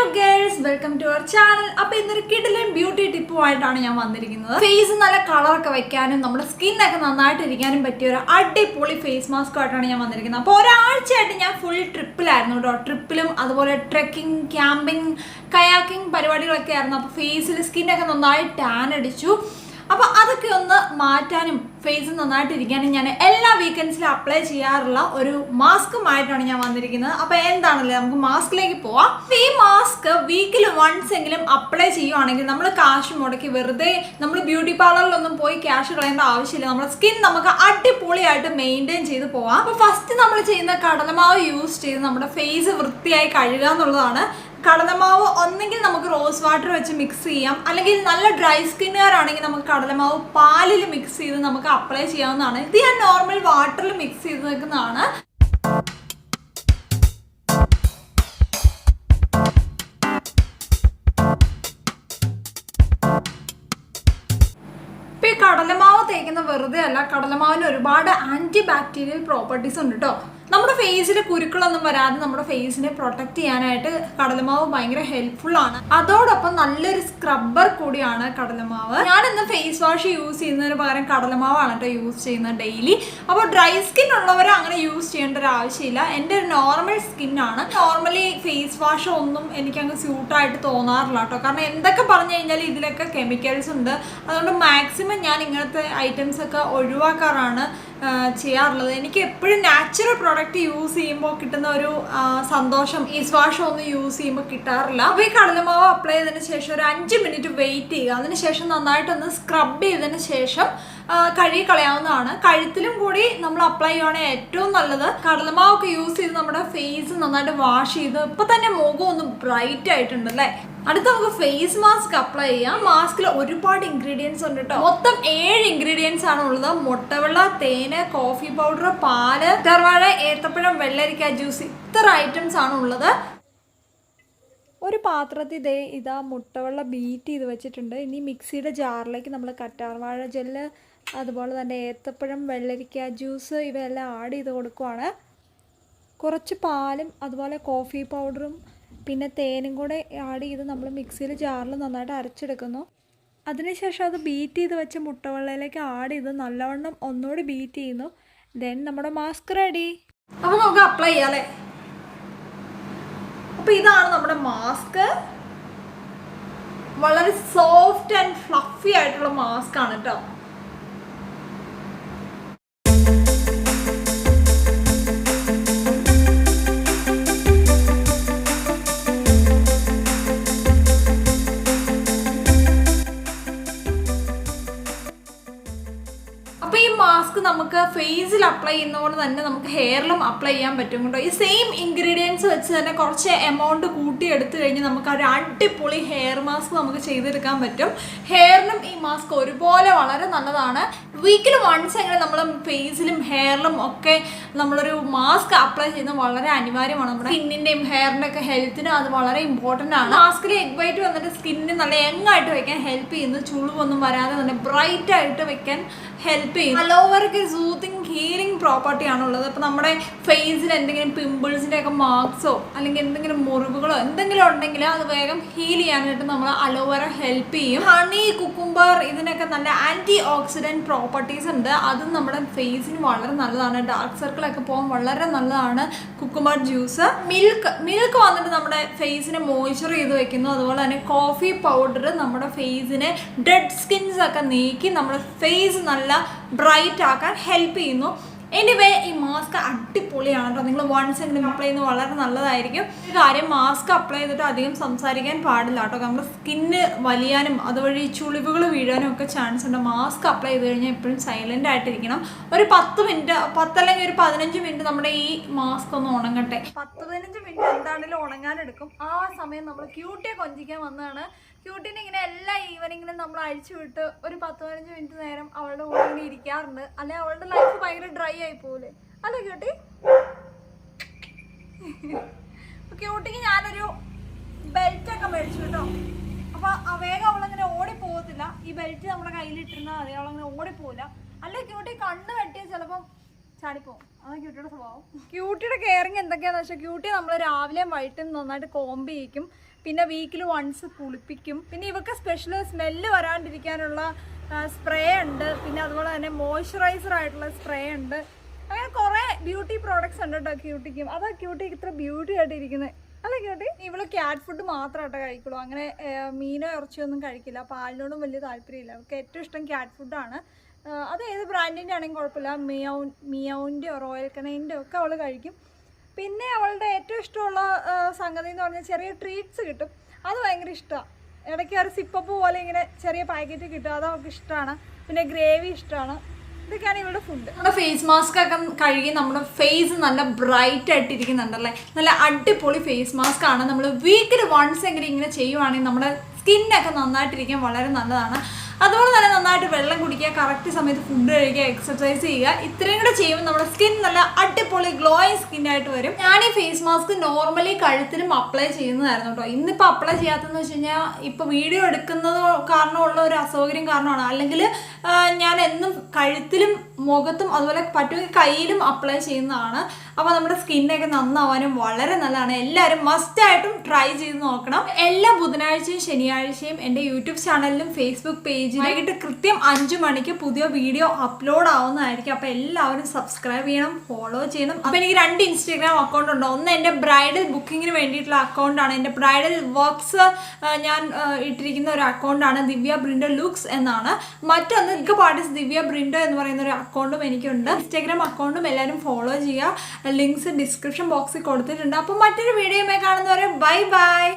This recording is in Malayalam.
Hello girls, welcome to our channel. അപ്പോൾ ഇന്നൊരു കിടിലൻ ബ്യൂട്ടി ടിപ്പുമായിട്ടാണ് ഞാൻ വന്നിരിക്കുന്നത്. ഫേസ് നല്ല കളറൊക്കെ വെക്കാനും നമ്മുടെ സ്കിന്നൊക്കെ നന്നായിട്ട് ഇരിക്കാനും പറ്റിയ ഒരു അടിപൊളി ഫേസ് മാസ്ക് ആയിട്ടാണ് ഞാൻ വന്നിരിക്കുന്നത്. അപ്പോൾ ഒരാഴ്ചയായിട്ട് ഞാൻ ഫുൾ ട്രിപ്പിലായിരുന്നു കേട്ടോ. ട്രിപ്പിലും അതുപോലെ ട്രെക്കിംഗ്, ക്യാമ്പിംഗ്, കയാക്കിംഗ് പരിപാടികളൊക്കെ ആയിരുന്നു. അപ്പോൾ ഫേസിൽ സ്കിന്നൊക്കെ നന്നായി ടാൻ അടിച്ചു. അപ്പോൾ അതൊക്കെ ഒന്ന് മാറ്റാനും ഫേസ് നന്നായിട്ട് ഇരിക്കാനും ഞാൻ എല്ലാ വീക്കെൻഡ്സിലും അപ്ലൈ ചെയ്യാറുള്ള ഒരു മാസ്കുമായിട്ടാണ് ഞാൻ വന്നിരിക്കുന്നത്. അപ്പോൾ എന്താണല്ലേ, നമുക്ക് മാസ്കിലേക്ക് പോവാം. ഈ മാസ്ക് വീക്കിൽ വൺസ് എങ്കിലും അപ്ലൈ ചെയ്യുവാണെങ്കിൽ നമ്മൾ കാശ് മുടക്കി വെറുതെ നമ്മൾ ബ്യൂട്ടി പാർലറിലൊന്നും പോയി ക്യാഷ് കളയേണ്ട ആവശ്യമില്ല. നമ്മുടെ സ്കിൻ നമുക്ക് അടിപൊളിയായിട്ട് മെയിൻറ്റെയിൻ ചെയ്ത് പോവാം. അപ്പോൾ ഫസ്റ്റ് നമ്മൾ ചെയ്യുന്ന കടലമാവ് യൂസ് ചെയ്ത് നമ്മുടെ ഫേസ് വൃത്തിയായി കഴുകുക എന്നുള്ളതാണ്. കടലമാവ് ഒന്നെങ്കിൽ നമുക്ക് റോസ് വാട്ടർ വെച്ച് മിക്സ് ചെയ്യാം, അല്ലെങ്കിൽ നല്ല ഡ്രൈ സ്കിന്നുകാരാണെങ്കിൽ നമുക്ക് കടലമാവ് പാലിൽ മിക്സ് ചെയ്ത് നമുക്ക് അപ്ലൈ ചെയ്യാവുന്നതാണ്. ഇത് ഞാൻ നോർമൽ വാട്ടറിൽ മിക്സ് ചെയ്ത് വെക്കുന്നതാണ്. ഇപ്പം ഈ കടലമാവ് തേക്കുന്ന വെറുതെ അല്ല, കടലമാവിന് ഒരുപാട് ആൻറ്റി ബാക്ടീരിയൽ പ്രോപ്പർട്ടീസ് ഉണ്ട് കേട്ടോ. നമ്മുടെ ഫേസിൽ കുരുക്കളൊന്നും വരാതെ നമ്മുടെ ഫേസിനെ പ്രൊട്ടക്ട് ചെയ്യാനായിട്ട് കടലമാവ് ഭയങ്കര ഹെൽപ്ഫുൾ ആണ്. അതോടൊപ്പം നല്ലൊരു സ്ക്രബ്ബർ കൂടിയാണ് കടലമാവ്. ഞാനിന്ന് ഫേസ് വാഷ് യൂസ് ചെയ്യുന്നതിന് പകരം കടലമാവാണ് കേട്ടോ യൂസ് ചെയ്യുന്നത് ഡെയിലി. അപ്പോൾ ഡ്രൈ സ്കിൻ ഉള്ളവർ അങ്ങനെ യൂസ് ചെയ്യേണ്ട ഒരു ആവശ്യമില്ല. എൻ്റെ ഒരു നോർമൽ സ്കിന്നാണ്. നോർമലി ഫേസ് വാഷ് ഒന്നും എനിക്കങ്ങ് സ്യൂട്ടായിട്ട് തോന്നാറില്ല കേട്ടോ. കാരണം എന്തൊക്കെ പറഞ്ഞു കഴിഞ്ഞാൽ ഇതിലൊക്കെ കെമിക്കൽസ് ഉണ്ട്. അതുകൊണ്ട് മാക്സിമം ഞാൻ ഇങ്ങനത്തെ ഐറ്റംസ് ഒക്കെ ഒഴിവാക്കാറാണ് ചെയ്യാറുള്ളത്. എനിക്ക് എപ്പോഴും നാച്ചുറൽ പ്രോഡക്റ്റ് യൂസ് ചെയ്യുമ്പോൾ കിട്ടുന്ന ഒരു സന്തോഷം ഫേസ് വാഷ് ഒന്നും യൂസ് ചെയ്യുമ്പോൾ കിട്ടാറില്ല. അപ്പോൾ ഈ കടലമാവ് അപ്ലൈ ചെയ്തതിന് ശേഷം ഒരു 5 മിനിറ്റ് വെയിറ്റ് ചെയ്യുക. അതിനുശേഷം നന്നായിട്ടൊന്ന് സ്ക്രബ് ചെയ്തതിന് ശേഷം കഴുകി കളയാവുന്നതാണ്. കഴുത്തിലും കൂടി നമ്മൾ അപ്ലൈ ചെയ്യുവാണെങ്കിൽ ഏറ്റവും നല്ലത്. കടലമാവൊക്കെ യൂസ് ചെയ്ത് നമ്മുടെ ഫേസ് നന്നായിട്ട് വാഷ് ചെയ്ത് ഇപ്പം തന്നെ മുഖം ഒന്ന് ബ്രൈറ്റ് ആയിട്ടുണ്ട് അല്ലേ. അടുത്ത നമുക്ക് ഫേസ് മാസ്ക് അപ്ലൈ ചെയ്യാം. മാസ്കിൽ ഒരുപാട് ഇൻഗ്രീഡിയൻസ് ഉണ്ട് കേട്ടോ. മൊത്തം 7 ഇൻഗ്രീഡിയൻസ് ആണ് ഉള്ളത്. മുട്ടവെള്ള, തേന്, കോഫി പൗഡർ, പാല്, കറ്റാർവാഴ, ഏത്തപ്പഴം, വെള്ളരിക്ക ജ്യൂസ്, ഇത്ര ഐറ്റംസ് ആണ് ഉള്ളത്. ഒരു പാത്രത്തിൽ ഇതാ മുട്ടവെള്ളം ബീറ്റ് ചെയ്ത് വെച്ചിട്ടുണ്ട്. ഇനി മിക്സിയുടെ ജാറിലേക്ക് നമ്മൾ കറ്റാർവാഴ ജെല്ല്, അതുപോലെ തന്നെ ഏത്തപ്പഴം, വെള്ളരിക്ക ജ്യൂസ് ഇവയെല്ലാം ആഡ് ചെയ്ത് കൊടുക്കുവാണ്. കുറച്ച് പാലും അതുപോലെ കോഫി പൗഡറും പിന്നെ തേനും കൂടെ ആഡ് ചെയ്ത് നമ്മൾ മിക്സിയിൽ ജാറിൽ നന്നായിട്ട് അരച്ചെടുക്കുന്നു. അതിനുശേഷം അത് ബീറ്റ് ചെയ്ത് വെച്ച മുട്ടവെള്ളയിലേക്ക് ആഡ് ചെയ്ത് നല്ലവണ്ണം ഒന്നുകൂടി ബീറ്റ് ചെയ്യുന്നു. ദെൻ നമ്മുടെ മാസ്ക് റെഡി. അപ്പോൾ നമുക്ക് അപ്ലൈ ചെയ്യാം അല്ലേ. അപ്പോൾ ഇതാണ് നമ്മുടെ മാസ്ക്. വളരെ സോഫ്റ്റ് ആൻഡ് ഫ്ലഫി ആയിട്ടുള്ള മാസ്ക് ആണ് കേട്ടോ. അപ്പോൾ ഈ മാസ്ക് നമുക്ക് ഫേസിൽ അപ്ലൈ ചെയ്യുന്നതുകൊണ്ട് തന്നെ നമുക്ക് ഹെയറിലും അപ്ലൈ ചെയ്യാൻ പറ്റും കേട്ടോ. ഈ സെയിം ഇൻഗ്രീഡിയൻസ് വെച്ച് തന്നെ കുറച്ച് എമൗണ്ട് കൂട്ടി എടുത്തു കഴിഞ്ഞ് നമുക്ക് ഒരു അടിപൊളി ഹെയർ മാസ്ക് നമുക്ക് ചെയ്തെടുക്കാൻ പറ്റും. ഹെയറിനും ഈ മാസ്ക് ഒരുപോലെ വളരെ നല്ലതാണ്. വീക്കിൽ വൺസ് എങ്കിലും നമ്മൾ ഫേസിലും ഹെയറിലും ഒക്കെ നമ്മളൊരു മാസ്ക് അപ്ലൈ ചെയ്യുന്നത് വളരെ അനിവാര്യമാണ്. നമ്മുടെ സ്കിന്നിൻ്റെയും ഹെയറിൻ്റെ ഒക്കെ ഹെൽത്തിനും അത് വളരെ ഇമ്പോർട്ടൻ്റ് ആണ്. മാസ്കിൽ എഗ് വൈറ്റ് വന്നിട്ട് സ്കിന്നിന് നല്ല യങ്ങായിട്ട് വെക്കാൻ ഹെൽപ്പ് ചെയ്യുന്നു. ചുളിവൊന്നും വരാതെ തന്നെ ബ്രൈറ്റ് ആയിട്ട് വെക്കാൻ ഹെൽപ്പ് ചെയ്യും. അലോവേറയ്ക്ക് സൂത്തിങ് ഹീലിംഗ് പ്രോപ്പർട്ടി ആണുള്ളത്. അപ്പോൾ നമ്മുടെ ഫേസിൽ എന്തെങ്കിലും പിമ്പിൾസിൻ്റെ ഒക്കെ മാർക്സോ അല്ലെങ്കിൽ എന്തെങ്കിലും മുറിവുകളോ എന്തെങ്കിലും ഉണ്ടെങ്കിൽ അത് വേഗം ഹീൽ ചെയ്യാനായിട്ട് നമ്മൾ അലോവേറ ഹെൽപ്പ് ചെയ്യും. ഹണി, കുക്കുംബർ ഇതിനൊക്കെ നല്ല ആൻറ്റി ഓക്സിഡൻറ്റ് പ്രോപ്പർട്ടീസ് ഉണ്ട്. അതും നമ്മുടെ ഫേസിന് വളരെ നല്ലതാണ്. ഡാർക്ക് സർക്കിളൊക്കെ പോകാൻ വളരെ നല്ലതാണ് കുക്കുംബർ ജ്യൂസ്. മിൽക്ക് വന്നിട്ട് നമ്മുടെ ഫേസിനെ മോയ്സ്ചർ ചെയ്ത് വെക്കുന്നു. അതുപോലെ തന്നെ കോഫി പൗഡർ നമ്മുടെ ഫേസിനെ ഡെഡ് സ്കിൻസ് ഒക്കെ നീക്കി നമ്മുടെ ഫേസ് നല്ല ബ്രൈറ്റ് ആക്കാൻ ഹെൽപ്പ് ചെയ്യുന്നു. എനിവേ ഈ മാസ്ക് അടിപൊളിയാണ് കേട്ടോ. നിങ്ങൾ വൺസ് എങ്കിലും അപ്ലൈ ചെയ്യുന്നത് വളരെ നല്ലതായിരിക്കും. ഈ കാര്യം മാസ്ക് അപ്ലൈ ചെയ്തിട്ട് അധികം സംസാരിക്കാൻ പാടില്ല കേട്ടോ. നമ്മുടെ സ്കിന്ന് വലിയാനും അതുവഴി ചുളിവുകൾ വീഴാനും ഒക്കെ ചാൻസ് ഉണ്ട്. മാസ്ക് അപ്ലൈ ചെയ്ത് കഴിഞ്ഞാൽ എപ്പോഴും സൈലൻ്റ് ആയിട്ടിരിക്കണം. ഒരു 10 മിനിറ്റ്, 10 അല്ലെങ്കിൽ ഒരു 15 മിനിറ്റ് നമ്മുടെ ഈ മാസ്ക് ഒന്ന് ഉണങ്ങട്ടെ. 10-15 മിനിറ്റ് എന്താണെങ്കിലും ഉണങ്ങാനെടുക്കും. ആ സമയം നമ്മൾ ക്യൂട്ടിയെ കൊഞ്ചിക്കാൻ വന്നതാണ്. ക്യൂട്ടിനെ ഇങ്ങനെ എല്ലാ ഈവനിങ്ങിലും നമ്മൾ അഴിച്ചു വിട്ട് ഒരു 10-15 മിനിറ്റ് നേരം അവളുടെ കൂടെ ഇങ്ങനെ ഇരിക്കാറുണ്ട്. അല്ലെ അവളുടെ ലൈഫ് ഭയങ്കര ഡ്രൈ ആയി പോലെ അല്ലേ ക്യൂട്ടി. ക്യൂട്ടിക്ക് ഞാനൊരു ബെൽറ്റൊക്കെ മേടിച്ചു കേട്ടോ. അപ്പോൾ വേഗം അവളങ്ങനെ ഓടിപ്പോകത്തില്ല. ഈ ബെൽറ്റ് നമ്മുടെ കയ്യിലിട്ടിരുന്നാൽ മതി, അവളങ്ങനെ ഓടിപ്പോവില്ല. അല്ലെ ക്യൂട്ടി കണ്ണ് വെട്ടിയാൽ ചിലപ്പം ചാടിപ്പോവും. അതാണ് ക്യൂട്ടിയുടെ സ്വഭാവം. ക്യൂട്ടിയുടെ കെയറിങ് എന്തൊക്കെയാണെന്ന് വെച്ചാൽ ക്യൂട്ടി നമ്മൾ രാവിലെയും വൈകിട്ടും നന്നായിട്ട് കോമ്പ് ചെയ്യിക്കും. പിന്നെ വീക്കിൽ വൺസ് കുളിപ്പിക്കും. പിന്നെ ഇവർക്ക് സ്പെഷ്യൽ സ്മെല്ല് വരാണ്ടിരിക്കാനുള്ള സ്പ്രേ ഉണ്ട്. പിന്നെ അതുപോലെ തന്നെ മോയ്സ്ചറൈസർ ആയിട്ടുള്ള സ്പ്രേ ഉണ്ട്. അങ്ങനെ കുറേ ബ്യൂട്ടി പ്രോഡക്ട്സ് ഉണ്ട് കേട്ടോ ക്യൂട്ടിക്കും. അതാ ക്യൂട്ടിക്ക് ഇത്ര ബ്യൂട്ടി ആയിട്ട് ഇരിക്കുന്നത് അല്ല ക്യൂട്ടി. ഇവള് ക്യാറ്റ് ഫുഡ് മാത്രമായിട്ടോ കഴിക്കുള്ളൂ. അങ്ങനെ മീനോ ഇറച്ചിയോ ഒന്നും കഴിക്കില്ല. പാലിനോടും വലിയ താല്പര്യമില്ല. അവൾക്ക് ഏറ്റവും ഇഷ്ടം ക്യാറ്റ് ഫുഡാണ്. അത് ഏത് ബ്രാൻഡിൻ്റെ ആണെങ്കിലും കുഴപ്പമില്ല. മിയൗൻ്റെയോ റോയൽ കനൈൻ്റെയോ ഒക്കെ അവൾ കഴിക്കും. പിന്നെ അവളുടെ ഏറ്റവും ഇഷ്ടമുള്ള സംഗതി എന്ന് പറഞ്ഞാൽ ചെറിയ ട്രീറ്റ്സ് കിട്ടും. അത് ഭയങ്കര ഇഷ്ടമാണ്. ഇടയ്ക്ക് ഒരു സിപ്പപ്പ് പോലെ ഇങ്ങനെ ചെറിയ പാക്കറ്റ് കിട്ടും. അത് അവൾക്ക് ഇഷ്ടമാണ്. പിന്നെ ഗ്രേവി ഇഷ്ടമാണ്. ഇതൊക്കെയാണ് ഇവളുടെ ഫുഡ്. നമ്മുടെ ഫേസ് മാസ്ക് ഒക്കെ കഴുകി നമ്മുടെ ഫേസ് നല്ല ബ്രൈറ്റ് ആയിട്ടിരിക്കുന്നുണ്ടല്ലേ. നല്ല അടിപൊളി ഫേസ് മാസ്ക് ആണ്. നമ്മൾ വീക്കിൽ വൺസ് എങ്കിലും ഇങ്ങനെ ചെയ്യുവാണെങ്കിൽ നമ്മുടെ സ്കിന്നൊക്കെ നന്നായിട്ടിരിക്കാൻ വളരെ നല്ലതാണ്. അതുപോലെ തന്നെ നന്നായിട്ട് വെള്ളം കുടിക്കുക, കറക്റ്റ് സമയത്ത് ഫുഡ് കഴിക്കുക, എക്സർസൈസ് ചെയ്യുക. ഇത്രയും കൂടെ ചെയ്യുമ്പോൾ നമ്മുടെ സ്കിൻ നല്ല അടിപൊളി ഗ്ലോയിങ് സ്കിന്നായിട്ട് വരും. ഞാൻ ഈ ഫേസ് മാസ്ക് നോർമലി കഴുത്തിലും അപ്ലൈ ചെയ്യുന്നതായിരുന്നു കേട്ടോ. ഇന്നിപ്പോൾ അപ്ലൈ ചെയ്യാത്തതെന്ന് വെച്ച് കഴിഞ്ഞാൽ ഇപ്പോൾ വീഡിയോ എടുക്കുന്നത് കാരണമുള്ള ഒരു അസൗകര്യം കാരണമാണ്. അല്ലെങ്കിൽ ഞാൻ എന്നും കഴുത്തിലും മുഖത്തും അതുപോലെ പറ്റുമെങ്കിൽ കയ്യിലും അപ്ലൈ ചെയ്യുന്നതാണ്. അപ്പോൾ നമ്മുടെ സ്കിന്നൊക്കെ നന്നാവാനും വളരെ നല്ലതാണ്. എല്ലാവരും മസ്റ്റായിട്ടും ട്രൈ ചെയ്ത് നോക്കണം. എല്ലാ ബുധനാഴ്ചയും ശനിയാഴ്ചയും എൻ്റെ യൂട്യൂബ് ചാനലിലും ഫേസ്ബുക്ക് പേജിൽ വൈകിട്ട് കൃത്യം 5 മണിക്ക് പുതിയ വീഡിയോ അപ്ലോഡ് ആവുന്നതായിരിക്കും. അപ്പോൾ എല്ലാവരും സബ്സ്ക്രൈബ് ചെയ്യണം, ഫോളോ ചെയ്യണം. അപ്പോൾ എനിക്ക് 2 ഇൻസ്റ്റാഗ്രാം അക്കൗണ്ട് ഉണ്ട്. ഒന്ന് എൻ്റെ ബ്രൈഡൽ ബുക്കിങ്ങിന് വേണ്ടിയിട്ടുള്ള അക്കൗണ്ടാണ്. എൻ്റെ ബ്രൈഡൽ വർക്ക്സ് ഞാൻ ഇട്ടിരിക്കുന്ന ഒരു അക്കൗണ്ടാണ് ദിവ്യ ബ്രിൻഡോ ലുക്സ് എന്നാണ്. മറ്റൊന്ന് മേക്കപ്പ് ആർട്ടിസ്റ്റ് ദിവ്യ ബ്രിൻഡോ എന്ന് പറയുന്ന ഒരു അക്കൗണ്ടും എനിക്കുണ്ട്. ഇൻസ്റ്റാഗ്രാം അക്കൗണ്ടും എല്ലാവരും ഫോളോ ചെയ്യുക. ലിങ്ക്സ് ഡിസ്ക്രിപ്ഷൻ ബോക്സിൽ കൊടുത്തിട്ടുണ്ട്. അപ്പോൾ മറ്റൊരു വീഡിയോയുമായി കാണുന്നവരെ ബൈ ബൈ.